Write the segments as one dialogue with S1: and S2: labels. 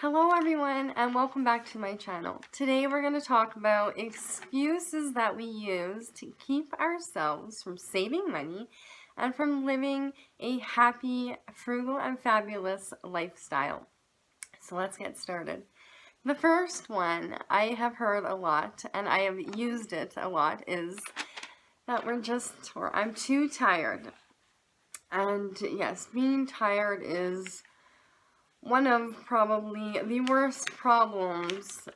S1: Hello everyone and welcome back to my channel. Today we're going to talk about excuses that we use to keep ourselves from saving money and from living a happy, frugal, and fabulous lifestyle. So let's get started. The first one I have heard a lot and I have used it a lot is that I'm too tired. And yes, being tired is one of probably the worst problems.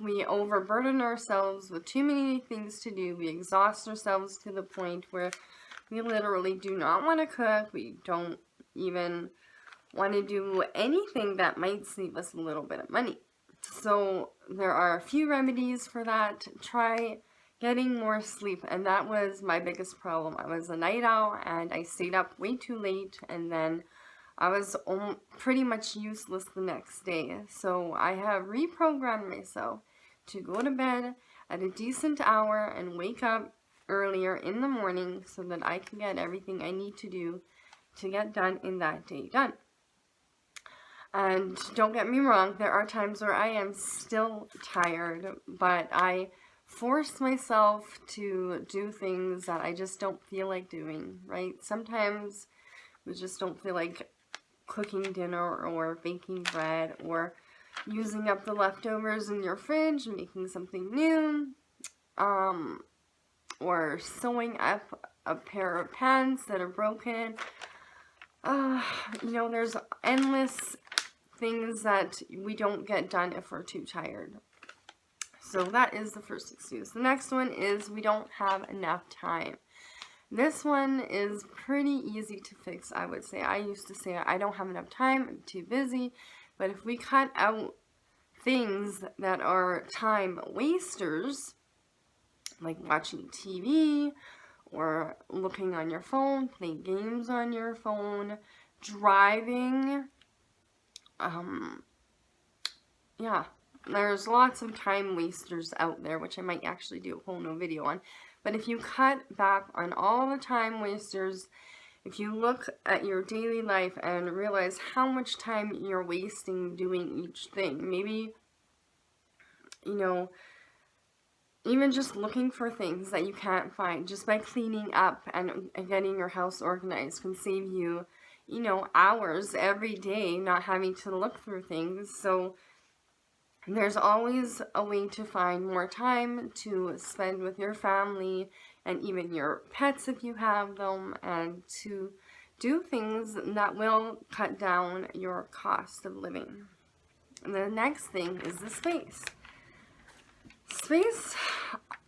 S1: We overburden ourselves with too many things to do. We exhaust ourselves to the point where we literally do not want to cook. We don't even want to do anything that might save us a little bit of money. So there are a few remedies for that. Try getting more sleep, and that was my biggest problem. I was a night owl and I stayed up way too late, and then I was pretty much useless the next day. So I have reprogrammed myself to go to bed at a decent hour and wake up earlier in the morning so that I can get everything I need to do to get done in that day done. And don't get me wrong, there are times where I am still tired, but I force myself to do things that I just don't feel like doing, right? Sometimes we just don't feel like cooking dinner or baking bread or using up the leftovers in your fridge, making something new, or sewing up a pair of pants that are broken. There's endless things that we don't get done if we're too tired. So that is the first excuse. The next one is we don't have enough time. This one is pretty easy to fix, I would say. I used to say I don't have enough time, I'm too busy. But if we cut out things that are time wasters, like watching TV or looking on your phone, playing games on your phone, driving, there's lots of time wasters out there, which I might actually do a whole new video on. But if you cut back on all the time wasters, if you look at your daily life and realize how much time you're wasting doing each thing, maybe, even just looking for things that you can't find, just by cleaning up and getting your house organized can save you, hours every day not having to look through things. So there's always a way to find more time to spend with your family and even your pets if you have them, and to do things that will cut down your cost of living. And the next thing is the space. Space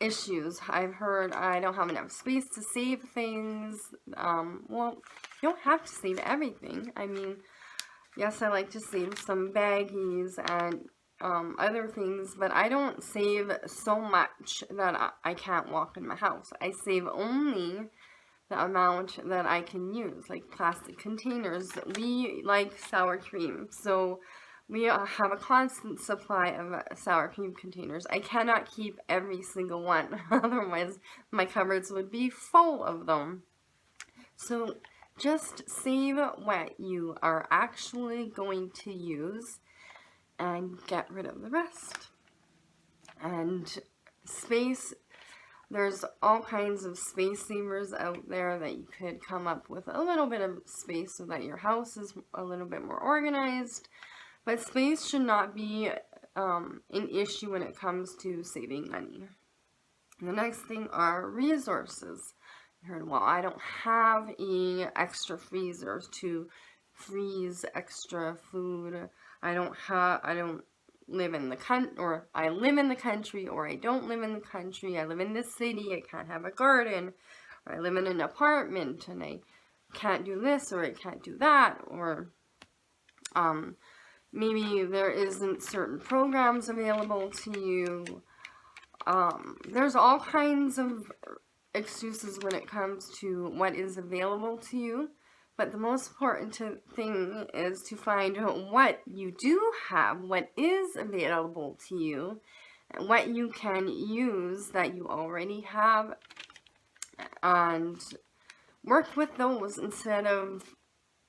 S1: issues. I've heard I don't have enough space to save things. Well, you don't have to save everything. I mean, yes, I like to save some baggies and other things, but I don't save so much that I can't walk in my house. I save only the amount that I can use, like plastic containers. We like sour cream, so we have a constant supply of sour cream containers. I cannot keep every single one, otherwise my cupboards would be full of them. So just save what you are actually going to use and get rid of the rest. And space, there's all kinds of space savers out there that you could come up with a little bit of space so that your house is a little bit more organized. But space should not be an issue when it comes to saving money. The next thing are resources. I heard, well, I don't have an extra freezer to freeze extra food. I live in the country, or I live in the country, or I don't live in the country. I live in the city, I can't have a garden, or I live in an apartment and I can't do this or I can't do that, or maybe there isn't certain programs available to you. There's all kinds of excuses when it comes to what is available to you. But the most important thing is to find what you do have, what is available to you, and what you can use that you already have, and work with those instead of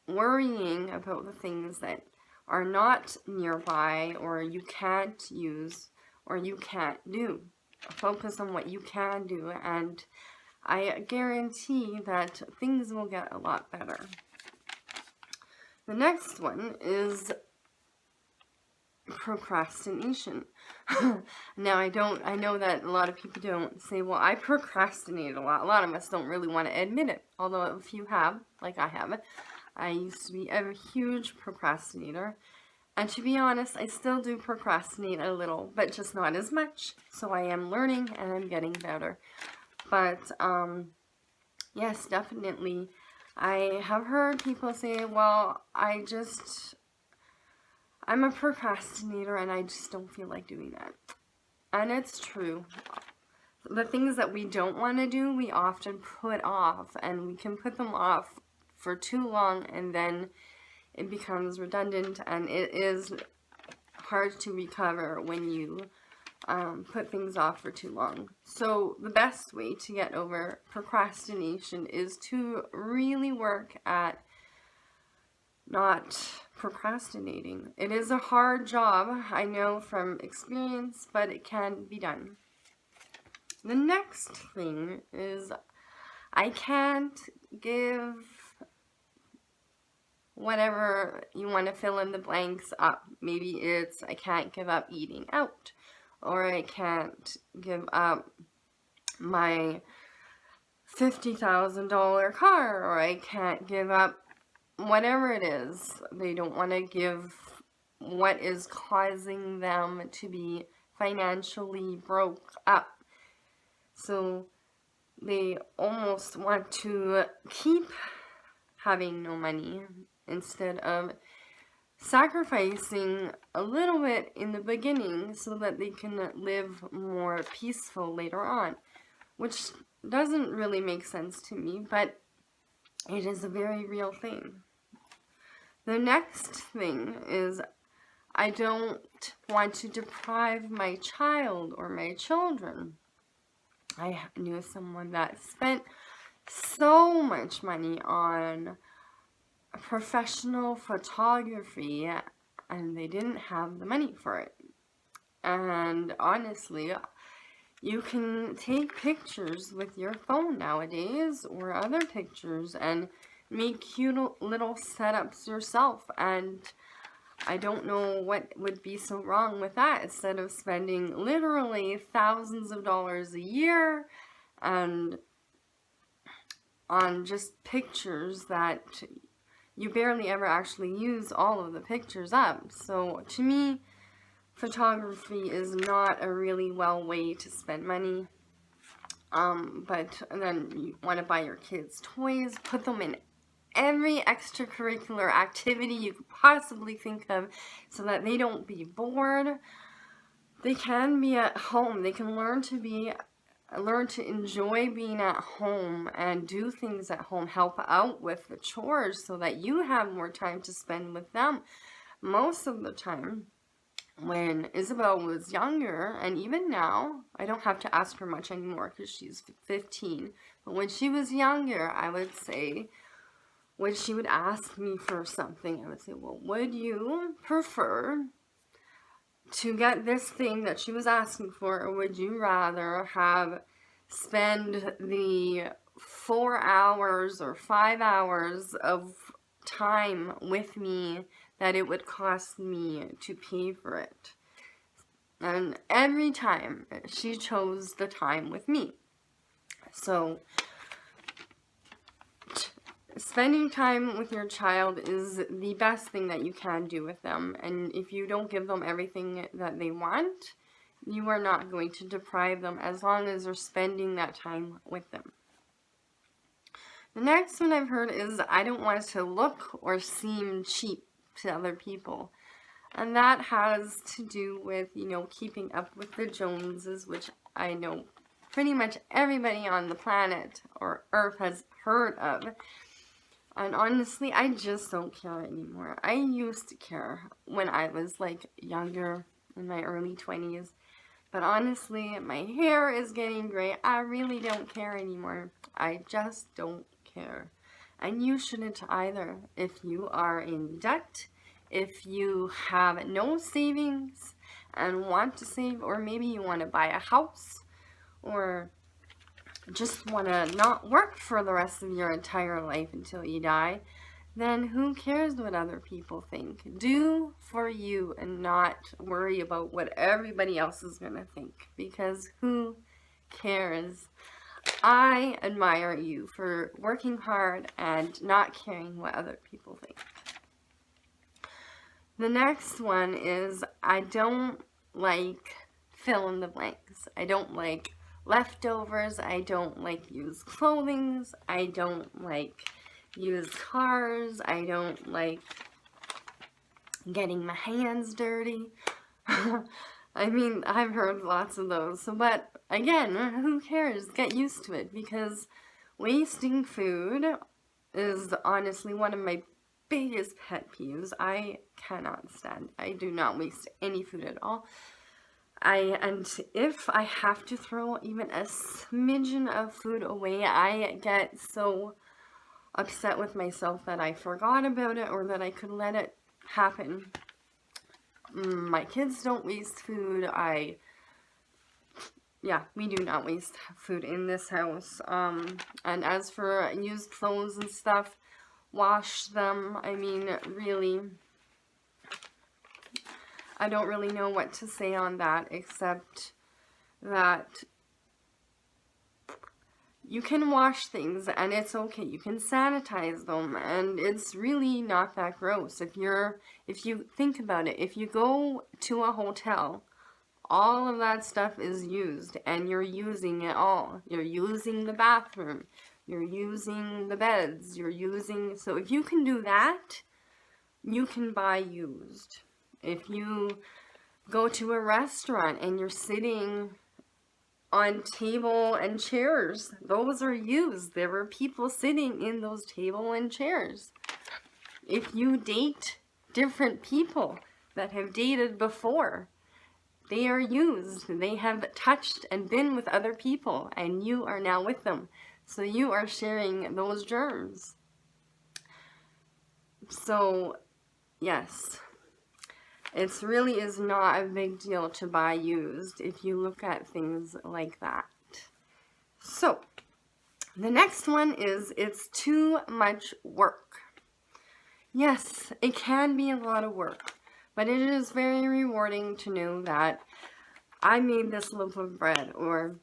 S1: worrying about the things that are not nearby, or you can't use, or you can't do. Focus on what you can do, and I guarantee that things will get a lot better. The next one is procrastination. Now, I know that a lot of people don't say, well, I procrastinate a lot. A lot of us don't really want to admit it, although a few have, like I have. I used to be a huge procrastinator, and to be honest, I still do procrastinate a little, but just not as much. So I am learning and I'm getting better. But yes, definitely, I have heard people say, well, I'm a procrastinator and I just don't feel like doing that. And it's true. The things that we don't want to do, we often put off, and we can put them off for too long, and then it becomes redundant, and it is hard to recover when you put things off for too long. So the best way to get over procrastination is to really work at not procrastinating. It is a hard job, I know from experience, but it can be done. The next thing is I can't give whatever you want to fill in the blanks up. Maybe it's I can't give up eating out, or I can't give up my $50,000 car, or I can't give up whatever it is. They don't want to give what is causing them to be financially broke up. So they almost want to keep having no money instead of sacrificing a little bit in the beginning so that they can live more peaceful later on, which doesn't really make sense to me, but it is a very real thing. The next thing is I don't want to deprive my child or my children. I knew someone that spent so much money on professional photography, and they didn't have the money for it. And honestly, you can take pictures with your phone nowadays, or other pictures, and make cute little setups yourself, and I don't know what would be so wrong with that. Instead of spending literally thousands of dollars a year and on just pictures that you barely ever actually use all of the pictures up. So to me, photography is not a really well way to spend money. But then you want to buy your kids toys, put them in every extracurricular activity you could possibly think of so that they don't be bored. They can be at home. They can learn to enjoy being at home and do things at home, help out with the chores so that you have more time to spend with them. Most of the time, when Isabel was younger, and even now, I don't have to ask her much anymore because she's 15, but when she was younger, I would say, when she would ask me for something, I would say, well, would you prefer to get this thing that she was asking for, or would you rather spend the 4 hours or 5 hours of time with me that it would cost me to pay for it? And every time she chose the time with me. So spending time with your child is the best thing that you can do with them. And if you don't give them everything that they want, you are not going to deprive them as long as you're spending that time with them. The next one I've heard is I don't want to look or seem cheap to other people. And that has to do with, keeping up with the Joneses, which I know pretty much everybody on the planet or Earth has heard of. And honestly, I just don't care anymore. I used to care when I was younger, in my early 20s. But honestly, my hair is getting gray. I really don't care anymore. I just don't care. And you shouldn't either. If you are in debt, if you have no savings and want to save, or maybe you want to buy a house, or just want to not work for the rest of your entire life until you die, then who cares what other people think? Do for you and not worry about what everybody else is going to think, because who cares? I admire you for working hard and not caring what other people think. The next one is, I don't like fill in the blanks. I don't like leftovers. I don't like used clothing. I don't like used cars. I don't like getting my hands dirty. I mean, I've heard lots of those. But again, who cares? Get used to it, because wasting food is honestly one of my biggest pet peeves. I cannot stand. I do not waste any food at all. And if I have to throw even a smidgen of food away, I get so upset with myself that I forgot about it, or that I could let it happen. My kids don't waste food. We do not waste food in this house. And as for used clothes and stuff, wash them. I mean, really, I don't really know what to say on that, except that you can wash things and it's okay. You can sanitize them and it's really not that gross. If you think about it, if you go to a hotel, all of that stuff is used and you're using it all. You're using the bathroom, you're using the beds, so if you can do that, you can buy used. If you go to a restaurant and you're sitting on table and chairs, those are used. There were people sitting in those table and chairs. If you date different people that have dated before, they are used. They have touched and been with other people, and you are now with them. So you are sharing those germs. So, yes. It really is not a big deal to buy used if you look at things like that. So, the next one is, it's too much work. Yes, it can be a lot of work, but it is very rewarding to know that I made this loaf of bread, or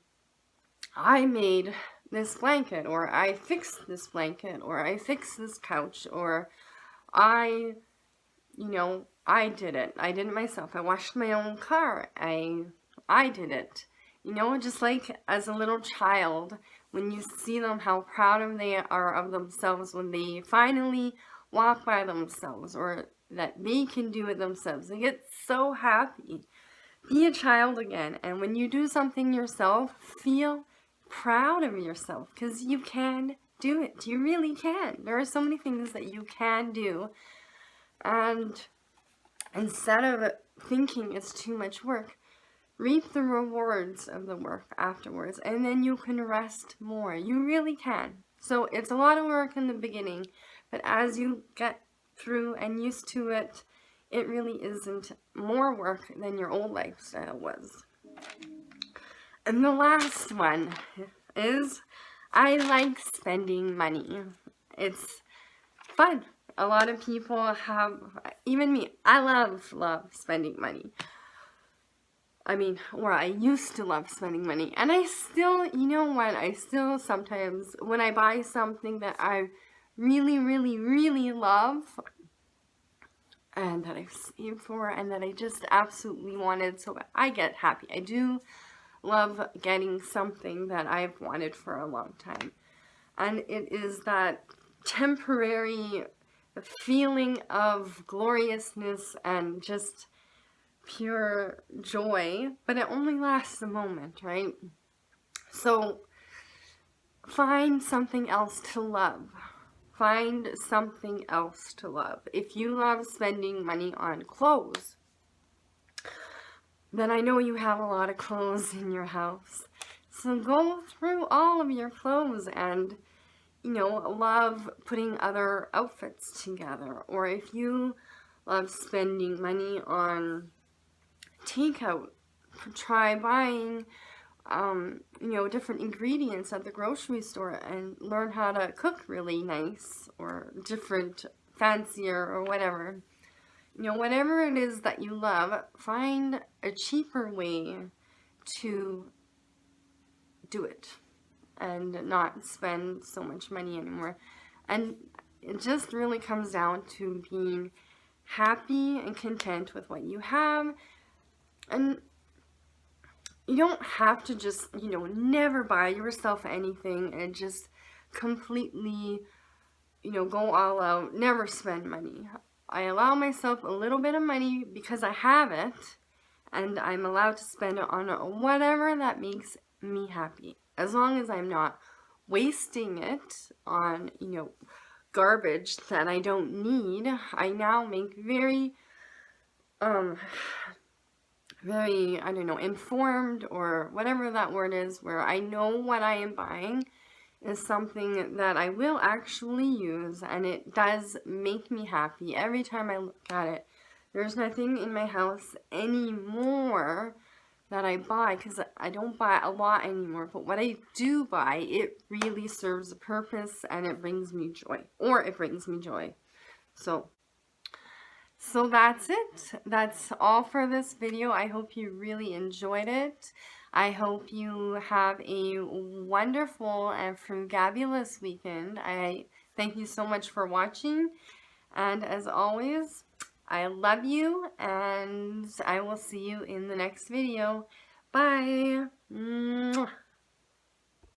S1: I made this blanket, or I fixed this blanket, or I fixed this couch, or I did it. I did it myself. I washed my own car. I did it. Just like as a little child, when you see them, how proud they are of themselves when they finally walk by themselves, or that they can do it themselves. They get so happy. Be a child again. And when you do something yourself, feel proud of yourself, because you can do it. You really can. There are so many things that you can do. And instead of thinking it's too much work, reap the rewards of the work afterwards, and then you can rest more. You really can. So it's a lot of work in the beginning, but as you get through and used to it, it really isn't more work than your old lifestyle was. And the last one is, I like spending money. It's fun. A lot of people have, even me, I love spending money. Or I used to love spending money. And I still, I still sometimes, when I buy something that I really, really, really love, and that I've saved for, and that I just absolutely wanted, so I get happy. I do love getting something that I've wanted for a long time. And it is that temporary feeling of gloriousness and just pure joy, but it only lasts a moment, right? So find something else to love. Find something else to love. If you love spending money on clothes, then I know you have a lot of clothes in your house. So go through all of your clothes and love putting other outfits together. Or if you love spending money on takeout. Try buying different ingredients at the grocery store and learn how to cook really nice or different, fancier or whatever. Whatever it is that you love, find a cheaper way to do it and not spend so much money anymore. And it just really comes down to being happy and content with what you have. And you don't have to just, never buy yourself anything and just completely, go all out, never spend money. I allow myself a little bit of money because I have it, and I'm allowed to spend it on whatever that makes me happy. As long as I'm not wasting it on, garbage that I don't need. I now make very, informed, or whatever that word is, where I know what I am buying is something that I will actually use, and it does make me happy every time I look at it. There's nothing in my house anymore that I buy, because I don't buy a lot anymore, but what I do buy, it really serves a purpose, and it brings me joy, So that's it. That's all for this video. I hope you really enjoyed it. I hope you have a wonderful and frugabulous weekend. I thank you so much for watching. And as always, I love you, and I will see you in the next video. Bye. Mwah.